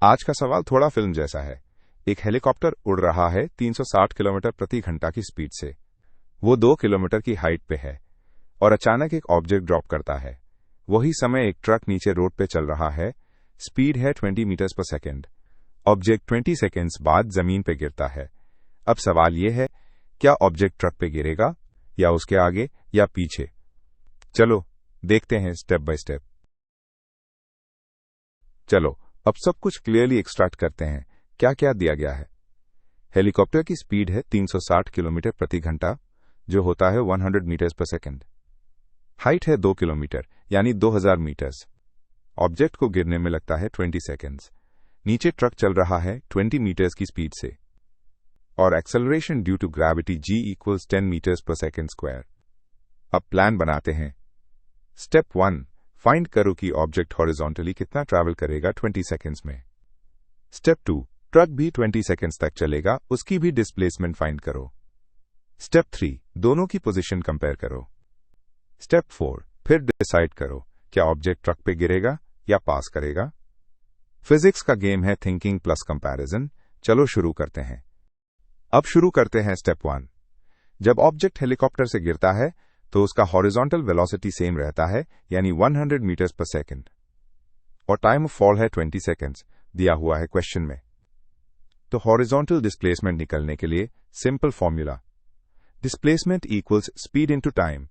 आज का सवाल थोड़ा फिल्म जैसा है। एक हेलीकॉप्टर उड़ रहा है 360 किलोमीटर प्रति घंटा की स्पीड से। वो 2 किलोमीटर की हाइट पे है और अचानक एक ऑब्जेक्ट ड्रॉप करता है। वही समय एक ट्रक नीचे रोड पे चल रहा है। स्पीड है 20 metres per second. Object 20 seconds बाद जमीन पे गिरता है। अब सवाल ये है, क्या ऑब्जेक्ट ट्रक पे गिरेगा या उसके आगे या पीछे? चलो देखते हैं स्टेप बाय स्टेप। चलो अब सब कुछ क्लियरली एक्सट्रैक्ट करते हैं। क्या क्या दिया गया है? हेलीकॉप्टर की स्पीड है 360 किलोमीटर प्रति घंटा, जो होता है 100 मीटर्स पर सेकेंड। हाइट है 2 किलोमीटर यानी 2000 मीटर्स। ऑब्जेक्ट को गिरने में लगता है 20 सेकेंड्स। नीचे ट्रक चल रहा है 20 मीटर्स की स्पीड से और acceleration due to gravity g equals 10 metres per second square. अब प्लान बनाते हैं। स्टेप 1, फाइंड करो कि ऑब्जेक्ट हॉरिजॉन्टली कितना ट्रैवल करेगा 20 सेकेंड्स में। स्टेप 2, ट्रक भी 20 सेकेंड्स तक चलेगा, उसकी भी डिस्प्लेसमेंट फाइंड करो। स्टेप 3, दोनों की पोजीशन कंपेयर करो। स्टेप 4, फिर डिसाइड करो क्या ऑब्जेक्ट ट्रक पे गिरेगा या पास करेगा। फिजिक्स का गेम है थिंकिंग प्लस कंपैरिजन। चलो शुरू करते हैं। अब शुरू करते हैं स्टेप 1। जब ऑब्जेक्ट हेलीकॉप्टर से गिरता है तो उसका हॉरिजॉन्टल वेलोसिटी सेम रहता है यानी 100 मीटर्स पर सेकेंड और टाइम ऑफ फॉल है 20 सेकेंड्स दिया हुआ है क्वेश्चन में। तो हॉरिजॉन्टल डिस्प्लेसमेंट निकलने के लिए simple formula, displacement equals speed into time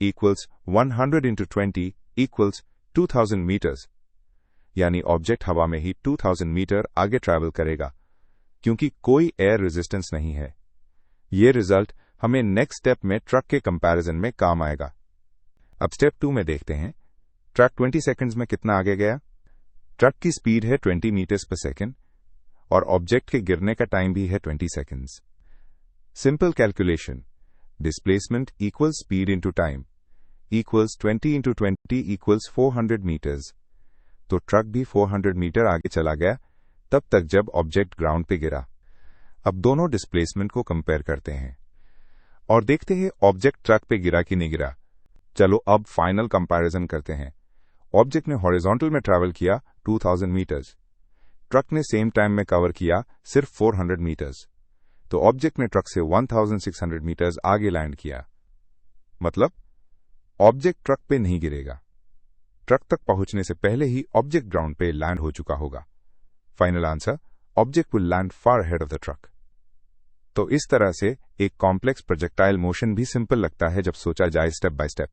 equals 100 into 20 equals 2000 metres, यानी ऑब्जेक्ट हवा में ही 2000 मीटर आगे ट्रैवल करेगा क्योंकि कोई एयर रेजिस्टेंस नहीं है। ये रिजल्ट हमें नेक्स्ट स्टेप में ट्रक के कंपैरिजन में काम आएगा। अब स्टेप 2 में देखते हैं ट्रक 20 सेकंड्स में कितना आगे गया। ट्रक की स्पीड है 20 मीटर्स पर सेकेंड और ऑब्जेक्ट के गिरने का टाइम भी है 20 seconds. Simple calculation, displacement equals speed into time equals 20 into 20 equals 400 metres. तो ट्रक भी 400 मीटर आगे चला गया तब तक जब ऑब्जेक्ट ग्राउंड पे गिरा। अब दोनों डिस्प्लेसमेंट को कंपेयर करते हैं और देखते हैं ऑब्जेक्ट ट्रक पे गिरा कि नहीं गिरा। चलो अब फाइनल कंपैरिजन करते हैं। ऑब्जेक्ट ने हॉरिजॉन्टल में ट्रैवल किया 2000 मीटर्स, ट्रक ने सेम टाइम में कवर किया सिर्फ 400 मीटर्स। तो ऑब्जेक्ट ने ट्रक से 1600 मीटर्स आगे लैंड किया। मतलब ऑब्जेक्ट ट्रक पे नहीं गिरेगा। ट्रक तक पहुंचने से पहले ही ऑब्जेक्ट ग्राउंड पे लैंड हो चुका होगा। Final answer, object will land far ahead of the truck. तो इस तरह से एक कॉम्प्लेक्स प्रोजेक्टाइल मोशन भी सिंपल लगता है जब सोचा जाए स्टेप बाय स्टेप।